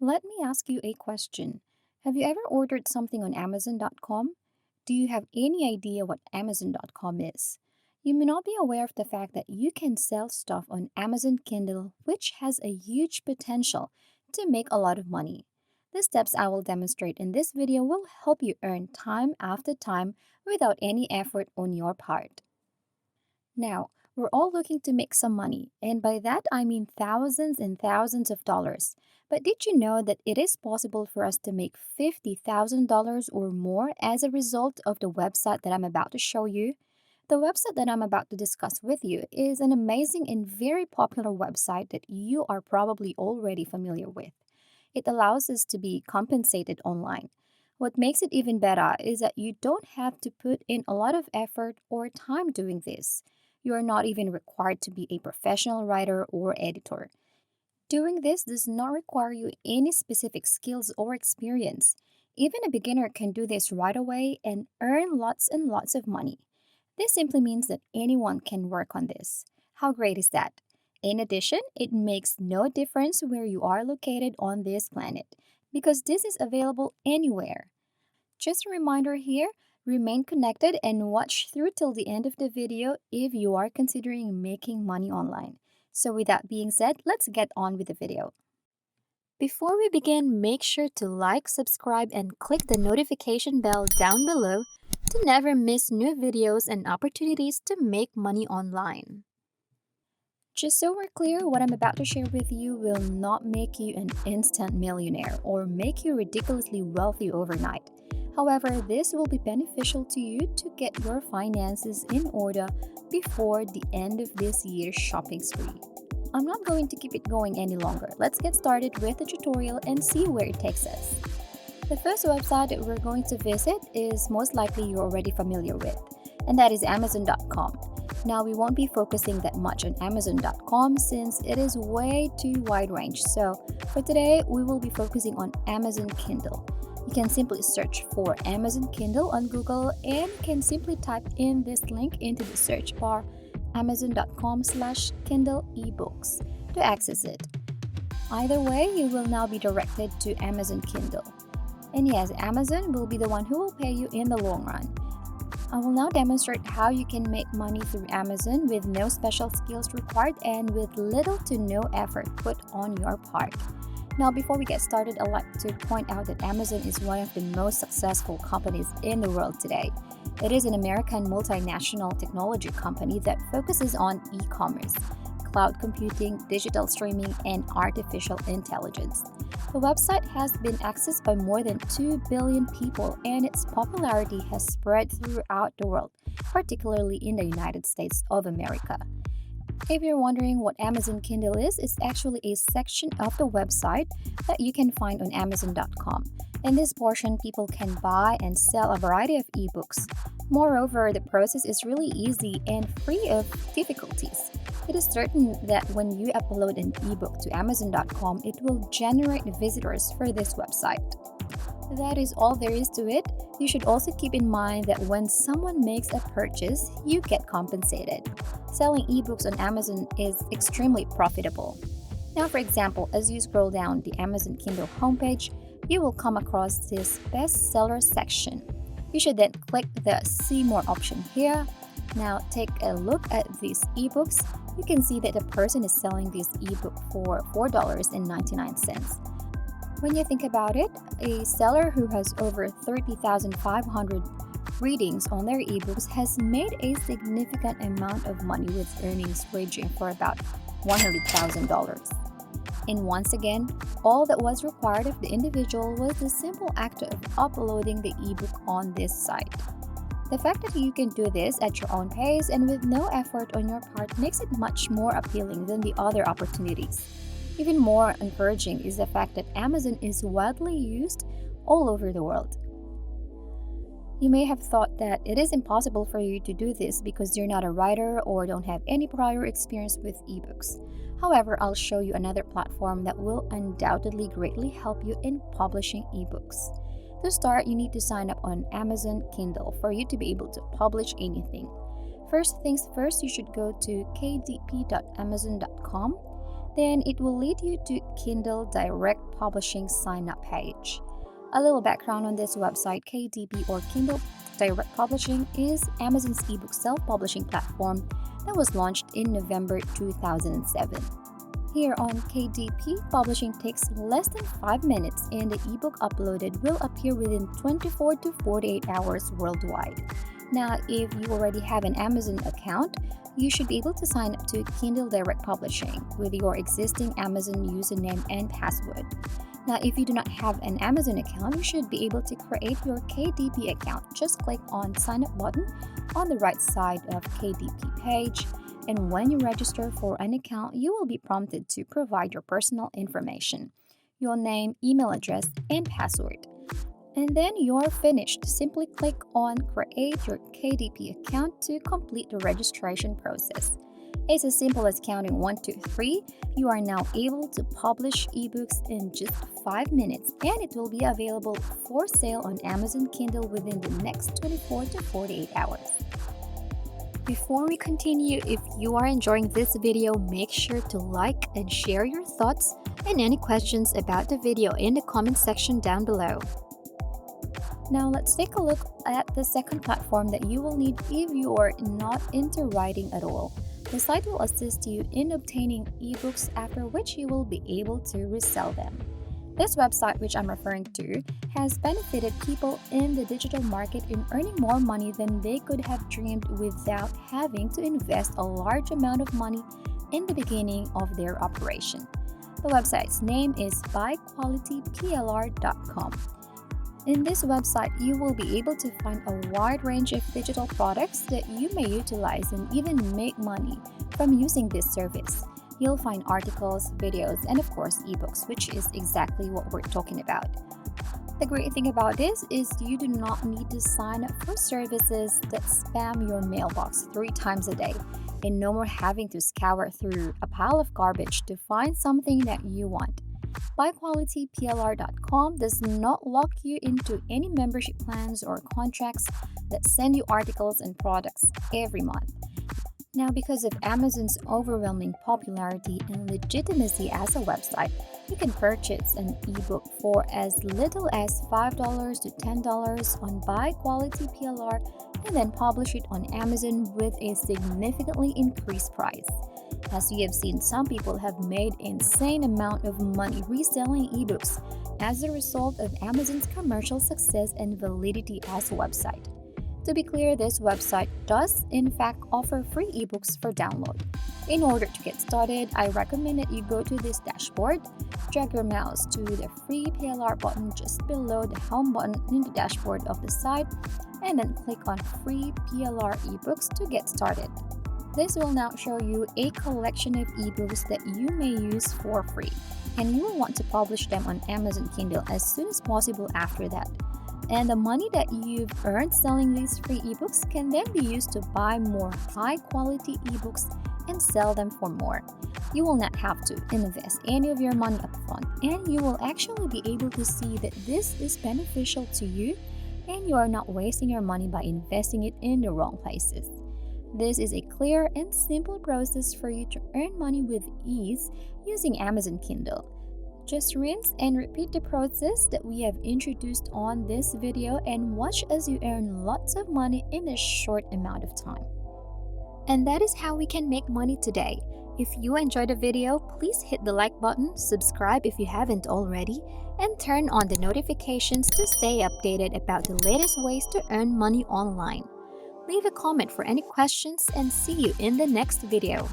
Let me ask you a question. Have you ever ordered something on Amazon.com? Do you have any idea what Amazon.com is? You may not be aware of the fact that you can sell stuff on Amazon Kindle, which has a huge potential to make a lot of money. The steps I will demonstrate in this video will help you earn time after time without any effort on your part. Now, we're all looking to make some money, and by that I mean thousands and thousands of dollars. But did you know that it is possible for us to make $50,000 or more as a result of the website that I'm about to show you? The website that I'm about to discuss with you is an amazing and very popular website that you are probably already familiar with. It allows us to be compensated online. What makes it even better is that you don't have to put in a lot of effort or time doing this. You are not even required to be a professional writer or editor. Doing this does not require you any specific skills or experience. Even a beginner can do this right away and earn lots and lots of money. This simply means that anyone can work on this. How great is that? In addition, it makes no difference where you are located on this planet because this is available anywhere. Just a reminder here, remain connected and watch through till the end of the video if you are considering making money online. So with that being said, let's get on with the video. Before we begin, make sure to like, subscribe, and click the notification bell down below to never miss new videos and opportunities to make money online. Just so we're clear, what I'm about to share with you will not make you an instant millionaire or make you ridiculously wealthy overnight. However, this will be beneficial to you to get your finances in order before the end of this year's shopping spree. I'm not going to keep it going any longer. Let's get started with the tutorial and see where it takes us. The first website that we're going to visit is most likely you're already familiar with, and that is Amazon.com. Now, we won't be focusing that much on Amazon.com since it is way too wide range. So, for today, we will be focusing on Amazon Kindle. You can simply search for Amazon Kindle on Google and you can simply type in this link into the search bar, amazon.com/Kindle ebooks, to access it. Either way, you will now be directed to Amazon Kindle. And yes, Amazon will be the one who will pay you in the long run. I will now demonstrate how you can make money through Amazon with no special skills required and with little to no effort put on your part. Now, before we get started, I'd like to point out that Amazon is one of the most successful companies in the world today. It is an American multinational technology company that focuses on e-commerce, cloud computing, digital streaming, and artificial intelligence. The website has been accessed by more than 2 billion people, and its popularity has spread throughout the world, particularly in the United States of America. If you're wondering what Amazon Kindle is, it's actually a section of the website that you can find on Amazon.com. In this portion, people can buy and sell a variety of ebooks. Moreover, the process is really easy and free of difficulties. It is certain that when you upload an ebook to Amazon.com, it will generate visitors for this website. That is all there is to it. You should also keep in mind that when someone makes a purchase, you get compensated. Selling ebooks on Amazon is extremely profitable. Now, for example, as you scroll down the Amazon Kindle homepage, you will come across this bestseller section. You should then click the See More option here. Now, take a look at these ebooks. You can see that the person is selling this ebook for $4.99. When you think about it, a seller who has over 30,500 readings on their ebooks has made a significant amount of money with earnings ranging for about $100,000. And once again, all that was required of the individual was the simple act of uploading the ebook on this site. The fact that you can do this at your own pace and with no effort on your part makes it much more appealing than the other opportunities. Even more encouraging is the fact that Amazon is widely used all over the world. You may have thought that it is impossible for you to do this because you're not a writer or don't have any prior experience with ebooks. However, I'll show you another platform that will undoubtedly greatly help you in publishing ebooks. To start, you need to sign up on Amazon Kindle for you to be able to publish anything. First things first, you should go to kdp.amazon.com. Then it will lead you to Kindle Direct Publishing sign-up page. A little background on this website: KDP or Kindle Direct Publishing is Amazon's ebook self-publishing platform that was launched in November 2007. Here on KDP, publishing takes less than 5 minutes and the ebook uploaded will appear within 24 to 48 hours worldwide. Now, if you already have an Amazon account, you should be able to sign up to Kindle Direct Publishing with your existing Amazon username and password. Now, if you do not have an Amazon account, you should be able to create your KDP account. Just click on Sign Up button on the right side of KDP page. And when you register for an account, you will be prompted to provide your personal information, your name, email address, and password. And then you're finished. Simply click on Create Your KDP Account to complete the registration process. It's as simple as counting 1, 2, 3. You are now able to publish ebooks in just 5 minutes, and it will be available for sale on Amazon Kindle within the next 24 to 48 hours. Before we continue, if you are enjoying this video, make sure to like and share your thoughts and any questions about the video in the comment section down below. Now let's take a look at the second platform that you will need if you are not into writing at all. The site will assist you in obtaining ebooks, after which you will be able to resell them. This website, which I'm referring to, has benefited people in the digital market in earning more money than they could have dreamed without having to invest a large amount of money in the beginning of their operation. The website's name is buyqualityplr.com. In this website, you will be able to find a wide range of digital products that you may utilize and even make money from using this service. You'll find articles, videos, and of course ebooks, which is exactly what we're talking about. The great thing about this is you do not need to sign up for services that spam your mailbox 3 times a day, and no more having to scour through a pile of garbage to find something that you want. BuyQualityPLR.com does not lock you into any membership plans or contracts that send you articles and products every month. Now, because of Amazon's overwhelming popularity and legitimacy as a website, you can purchase an ebook for as little as $5 to $10 on BuyQualityPLR and then publish it on Amazon with a significantly increased price. As you have seen, some people have made insane amount of money reselling ebooks as a result of Amazon's commercial success and validity as a website. To be clear, this website does in fact offer free ebooks for download. In order to get started, I recommend that you go to this dashboard, drag your mouse to the free PLR button just below the home button in the dashboard of the site, and then click on free PLR ebooks to get started. This will now show you a collection of ebooks that you may use for free, and you will want to publish them on Amazon Kindle as soon as possible after that. And the money that you've earned selling these free ebooks can then be used to buy more high-quality ebooks and sell them for more. You will not have to invest any of your money upfront, and you will actually be able to see that this is beneficial to you and you are not wasting your money by investing it in the wrong places. This is a clear and simple process for you to earn money with ease using Amazon Kindle. Just rinse and repeat the process that we have introduced on this video and watch as you earn lots of money in a short amount of time. And that is how we can make money today. If you enjoyed the video, please hit the like button, subscribe if you haven't already, and turn on the notifications to stay updated about the latest ways to earn money online. Leave a comment for any questions and see you in the next video.